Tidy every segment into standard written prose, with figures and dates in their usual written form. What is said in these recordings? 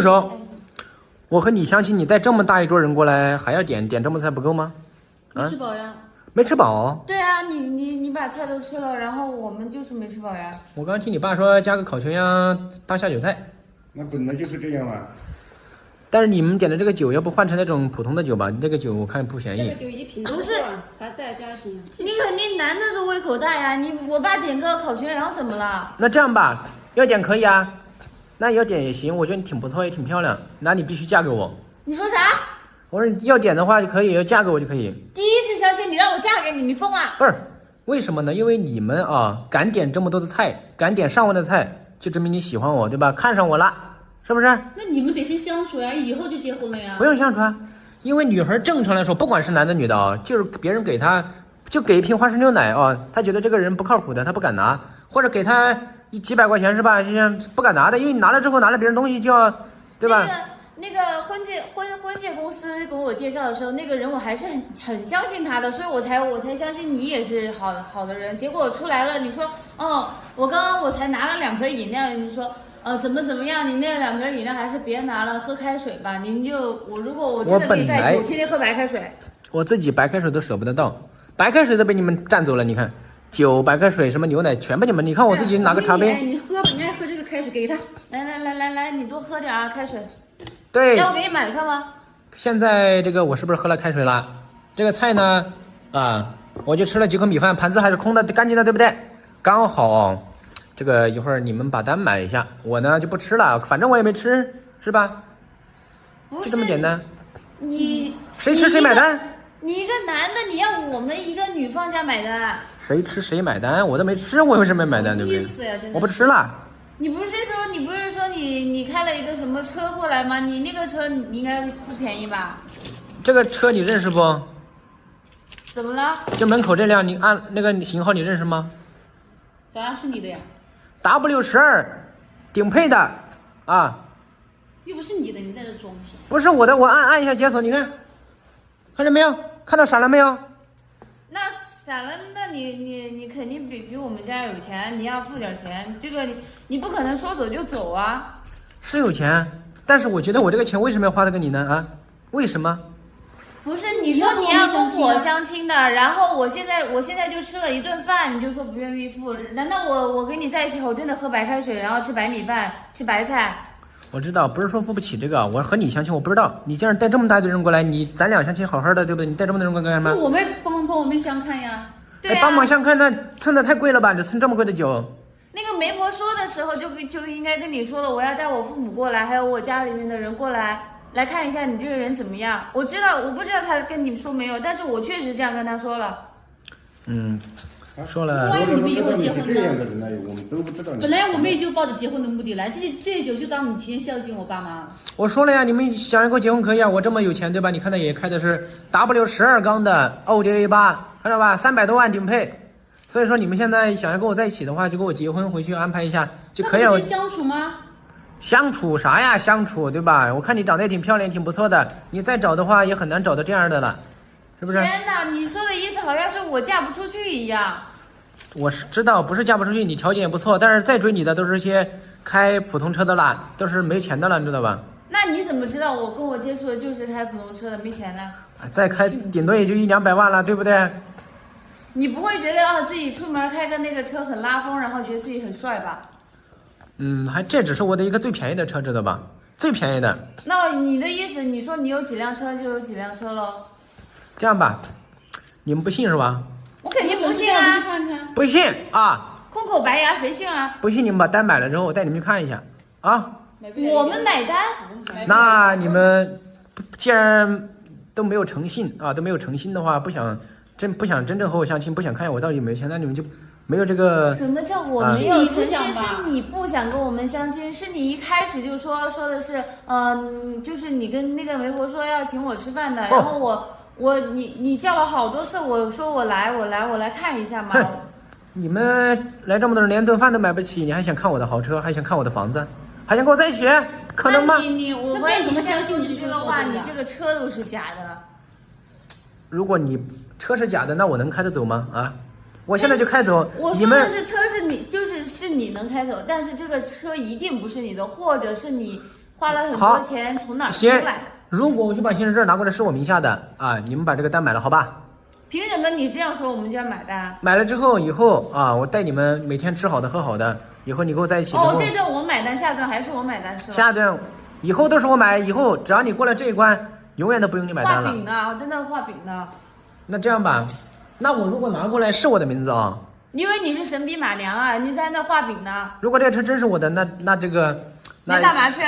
住手！我和你相亲，你带这么大一桌人过来，还要点这么菜不够吗？没吃饱呀？没吃饱？对啊，你把菜都吃了，然后我们就是没吃饱呀。我刚听你爸说加个烤全羊当下酒菜。那本来就是这样啊。但是你们点的这个酒要不换成那种普通的酒吧？这个酒我看不便宜。这个酒一瓶不是，还再加瓶。你肯定男的都胃口大呀。我爸点个烤全羊怎么了？那这样吧，要点可以啊，那要点也行。我觉得你挺不错，也挺漂亮，那你必须嫁给我。你说啥？我说要点的话就可以，要嫁给我就可以。第一次相亲你让我嫁给你，你疯了？不是，为什么呢？因为你们啊敢点这么多的菜，敢点上万的菜，就证明你喜欢我，对吧？看上我了，是不是？那你们得先相处呀，以后就结婚了呀。不用相处啊，因为女孩正常来说，不管是男的女的啊，就是别人给她就给一瓶花生牛奶啊，她觉得这个人不靠谱的，她不敢拿，或者给她几百块钱是吧？就像不敢拿的，因为你拿了之后拿了别人东西就要，对吧？那个婚介公司给我介绍的时候，那个人我还是很相信他的，所以我才相信你也是好的人。结果出来了，你说我刚刚我才拿了2瓶饮料，你说怎么样？你那2瓶饮料还是别拿了，喝开水吧。如果我真的跟你在一起，我天天喝白开水。我自己白开水都舍不得倒，白开水都被你们占走了。你看，酒、白开水、什么牛奶，全被你们。你看我自己拿个茶杯。你喝吧，你爱喝这个开水给他。来，你多喝点啊，开水。对。要我给你买上吗？现在这个我是不是喝了开水了？这个菜呢，我就吃了几口米饭，盘子还是空的，干净的，对不对？刚好。这个一会儿你们把单买一下，我呢就不吃了，反正我也没吃，是吧？不是，就这么简单。你谁吃谁买单？你一个男的，你要我们一个女方家买单？谁吃谁买单？我都没吃，我为什么买单？对不对？我不吃了。你不是说你开了一个什么车过来吗？你那个车你应该不便宜吧？这个车你认识不？怎么了？就门口这辆，你按那个型号你认识吗？咋是你的呀？W12，顶配的，又不是你的，你在这装是？不是我的，我按一下解锁，你看，看见没有？看到闪了没有？那闪了，那你肯定比我们家有钱，你要付点钱，这个你不可能说走就走啊。是有钱，但是我觉得我这个钱为什么要花的给你呢？为什么？不是你说你要跟我相亲的，然后我现在就吃了一顿饭，你就说不愿意付？难道我跟你在一起后真的喝白开水，然后吃白米饭，吃白菜？我知道，不是说付不起这个，我和你相亲，我不知道你竟然带这么大的人过来，咱俩相亲好好的，对不对？你带这么多人过来干什么？那我们帮我们相看呀。对啊，帮忙相看，那蹭的太贵了吧？你蹭这么贵的酒。那个媒婆说的时候就应该跟你说了，我要带我父母过来，还有我家里面的人过来。来看一下你这个人怎么样？我不知道他跟你说没有，但是我确实这样跟他说了。说了。万一你们以后结婚这样的人呢，我们都不知道。本来我们也就抱着结婚的目的来，这酒就当你提前孝敬我爸妈了。我说了呀，你们想要跟我结婚可以啊，我这么有钱对吧？你看他也开的是 W12缸的奥迪 A8，看到吧，300多万顶配。所以说你们现在想要跟我在一起的话，就跟我结婚回去安排一下就可以了。那不是相处吗？相处啥呀？相处对吧？我看你长得也挺漂亮，挺不错的。你再找的话也很难找到这样的了，是不是？天哪，你说的意思好像是我嫁不出去一样。我是知道不是嫁不出去，你条件也不错，但是再追你的都是些开普通车的啦，都是没钱的了，你知道吧？那你怎么知道我跟我接触的就是开普通车的，没钱呢？再开顶多也就100-200万了，对不对？你不会觉得自己出门开个那个车很拉风，然后觉得自己很帅吧？这只是我的一个最便宜的车，知道吧？最便宜的。那你的意思，你说你有几辆车就有几辆车喽？这样吧，你们不信是吧？我肯定不信啊！不信啊！空口白牙谁信啊？不信你们把单买了之后，我带你们去看一下啊！我们买单？那你们既然都没有诚信啊，都没有诚心的话，不想真正和我相亲，不想看我到底有没有钱，那你们就没有这个。什么叫我没有诚心？是你不想跟我们相亲，是你一开始就说的是，就是你跟那个媒婆说要请我吃饭的，然后你叫了好多次，我说我来看一下嘛。你们来这么多人，连顿饭都买不起，你还想看我的豪车，还想看我的房子，还想跟我在一起？可能吗？我万一怎么相信你说的话，你这个车都是假的。如果你车是假的，那我能开得走吗？我现在就开走。我说的是车是你，是你能开走，但是这个车一定不是你的，或者是你花了很好多钱，从哪儿出行来的？，如果我去把行驶证拿过来是我名下的啊，你们把这个单买了好吧？凭什么你这样说我们就要买单？买了之后以后啊，我带你们每天吃好的喝好的，以后你跟我在一起之后，哦，这顿我买单，下顿还是我买单是吧？下顿以后都是我买，以后只要你过了这一关，永远都不用你买单了。画饼呢？我在那儿画饼呢。那这样吧，那我如果拿过来是我的名字啊，你以为你是神笔马良啊？你在那儿画饼呢？如果这个车真是我的，那这个，你干嘛去？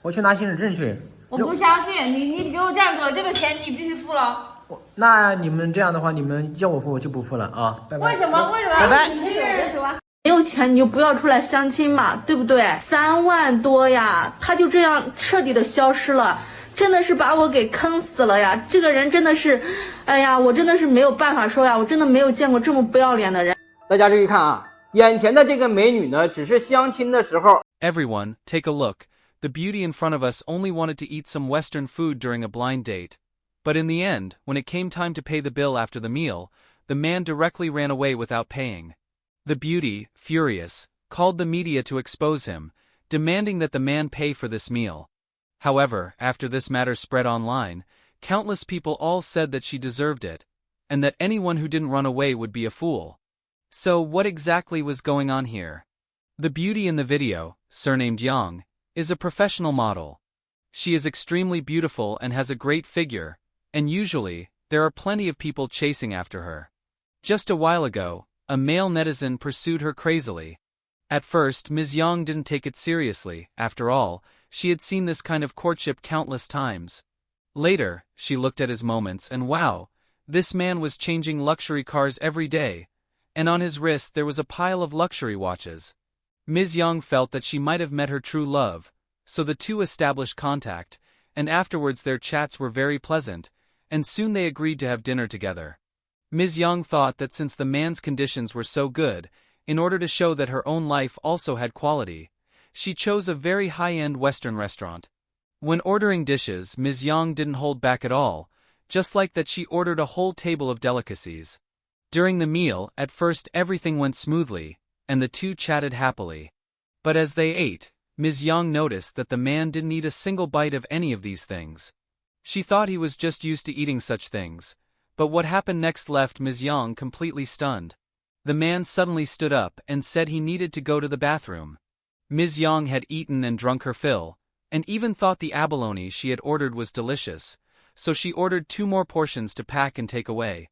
我去拿行驶证去。我不相信你给我站住！这个钱你必须付了。那你们这样的话，你们叫我付我就不付了啊！拜拜。为什么？为什么？拜拜你这个人什么？没有钱你就不要出来相亲嘛，对不对？3万多呀，他就这样彻底的消失了，真的是把我给坑死了呀！这个人真的是，哎呀，我真的是没有办法说呀，我真的没有见过这么不要脸的人。大家注意看啊，眼前的这个美女呢，只是相亲的时候。 Everyone, take a look. The beauty in front of us only wanted to eat some Western food during a blind date. But in the end, when it came time to pay the bill after the meal, the man directly ran away without paying. The beauty, furious, called the media to expose him, demanding that the man pay for this meal. However, after this matter spread online, countless people all said that she deserved it, and that anyone who didn't run away would be a fool. So what exactly was going on here? The beauty in the video, surnamed Yang, is a professional model. She is extremely beautiful and has a great figure, and usually, there are plenty of people chasing after her. Just a while ago, a male netizen pursued her crazily. At first, Ms. Yang didn't take it seriously. After all, she had seen this kind of courtship countless times. Later, she looked at his moments and wow, this man was changing luxury cars every day, and on his wrist there was a pile of luxury watches. Ms. Yang felt that she might have met her true love, so the two established contact, and afterwards their chats were very pleasant, and soon they agreed to have dinner together. Ms. Yang thought that since the man's conditions were so good, in order to show that her own life also had quality, she chose a very high-end Western restaurant. When ordering dishes, Ms. Yang didn't hold back at all, just like that she ordered a whole table of delicacies. During the meal, at first everything went smoothly, and the two chatted happily. But as they ate, Ms. Yang noticed that the man didn't eat a single bite of any of these things. She thought he was just used to eating such things, but what happened next left Ms. Yang completely stunned. The man suddenly stood up and said he needed to go to the bathroom. Ms. Yang had eaten and drunk her fill, and even thought the abalone she had ordered was delicious, so she ordered 2 more portions to pack and take away.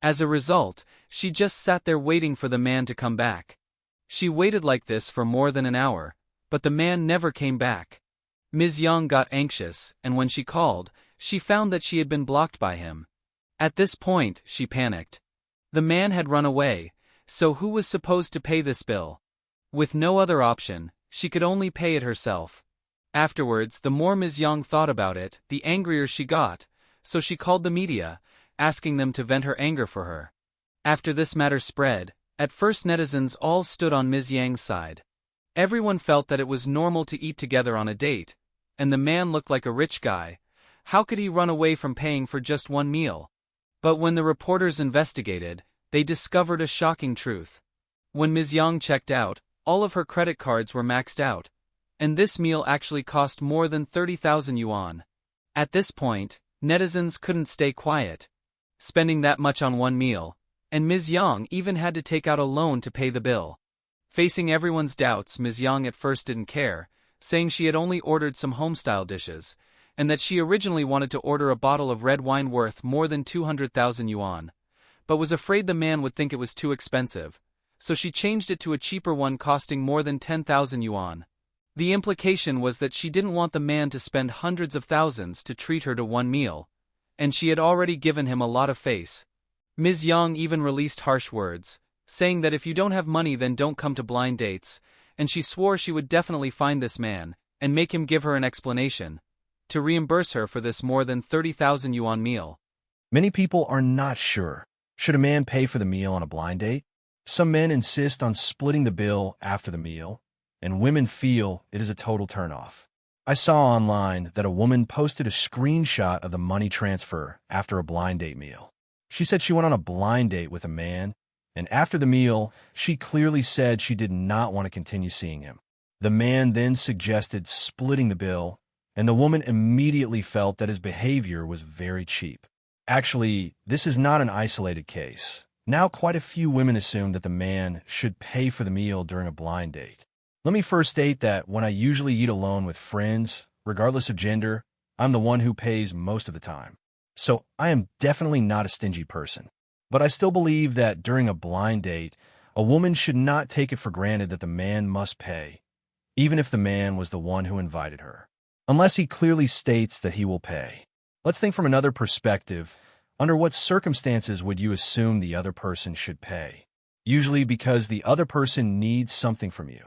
As a result, she just sat there waiting for the man to come back. She waited like this for more than an hour, but the man never came back. Ms. Yang got anxious, and when she called, she found that she had been blocked by him. At this point, she panicked. The man had run away, so who was supposed to pay this bill? With no other option, she could only pay it herself. Afterwards, the more Ms. Yang thought about it, the angrier she got, so she called the media, asking them to vent her anger for her. After this matter spread, at first netizens all stood on Ms. Yang's side. Everyone felt that it was normal to eat together on a date, and the man looked like a rich guy. How could he run away from paying for just one meal? But when the reporters investigated, they discovered a shocking truth. When Ms. Yang checked out, all of her credit cards were maxed out, and this meal actually cost more than 30,000 yuan. At this point, netizens couldn't stay quiet. Spending that much on one meal, and Ms. Yang even had to take out a loan to pay the bill. Facing everyone's doubts, Ms. Yang at first didn't care, saying she had only ordered some homestyle dishes, and that she originally wanted to order a bottle of red wine worth more than 200,000 yuan, but was afraid the man would think it was too expensive, so she changed it to a cheaper one costing more than 10,000 yuan. The implication was that she didn't want the man to spend hundreds of thousands to treat her to one meal, and she had already given him a lot of face. Ms. Yang even released harsh words, saying that if you don't have money then don't come to blind dates, and she swore she would definitely find this man, and make him give her an explanation, to reimburse her for this more than 30,000 yuan meal. Many people are not sure. Should a man pay for the meal on a blind date? Some men insist on splitting the bill after the meal, and women feel it is a total turnoff. I saw online that a woman posted a screenshot of the money transfer after a blind date meal. She said she went on a blind date with a man, and after the meal, she clearly said she did not want to continue seeing him. The man then suggested splitting the bill, and the woman immediately felt that his behavior was very cheap. Actually, this is not an isolated case. Now quite a few women assume that the man should pay for the meal during a blind date. Let me first state that when I usually eat alone with friends, regardless of gender, I'm the one who pays most of the time. So I am definitely not a stingy person. But I still believe that during a blind date, a woman should not take it for granted that the man must pay, even if the man was the one who invited her, unless he clearly states that he will pay. Let's think from another perspective. Under what circumstances would you assume the other person should pay? Usually because the other person needs something from you,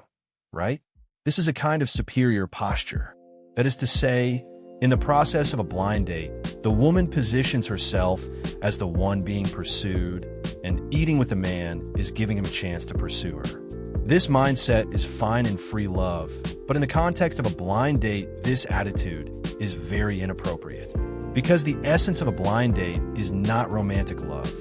right? This is a kind of superior posture. That is to say, in the process of a blind date, the woman positions herself as the one being pursued, and eating with the man is giving him a chance to pursue her. This mindset is fine in free love, but in the context of a blind date, this attitude is very inappropriate. Because the essence of a blind date is not romantic love,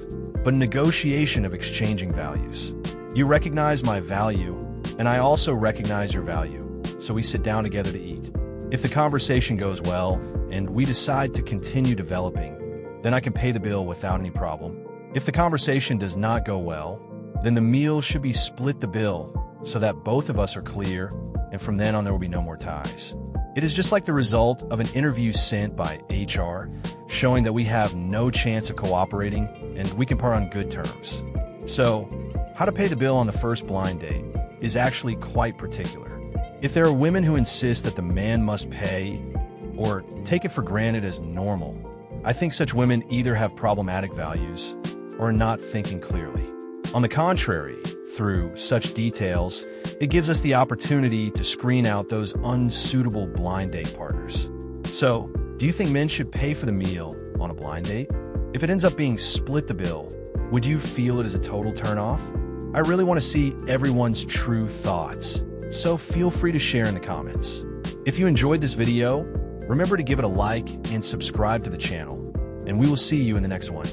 but a negotiation of exchanging values. You recognize my value, and I also recognize your value, so we sit down together to eat. If the conversation goes well, and we decide to continue developing, then I can pay the bill without any problem. If the conversation does not go well, then the meal should be split the bill, so that both of us are clear, and from then on there will be no more ties. It is just like the result of an interview sent by HR, showing that we have no chance of cooperating and we can part on good terms. So, how to pay the bill on the first blind date is actually quite particular. If there are women who insist that the man must pay, or take it for granted as normal, I think such women either have problematic values or are not thinking clearly. On the contrary, through such details, it gives us the opportunity to screen out those unsuitable blind date partners. So, do you think men should pay for the meal on a blind date? If it ends up being split the bill, would you feel it as a total turnoff? I really want to see everyone's true thoughts, so feel free to share in the comments. If you enjoyed this video, remember to give it a like and subscribe to the channel, and we will see you in the next one.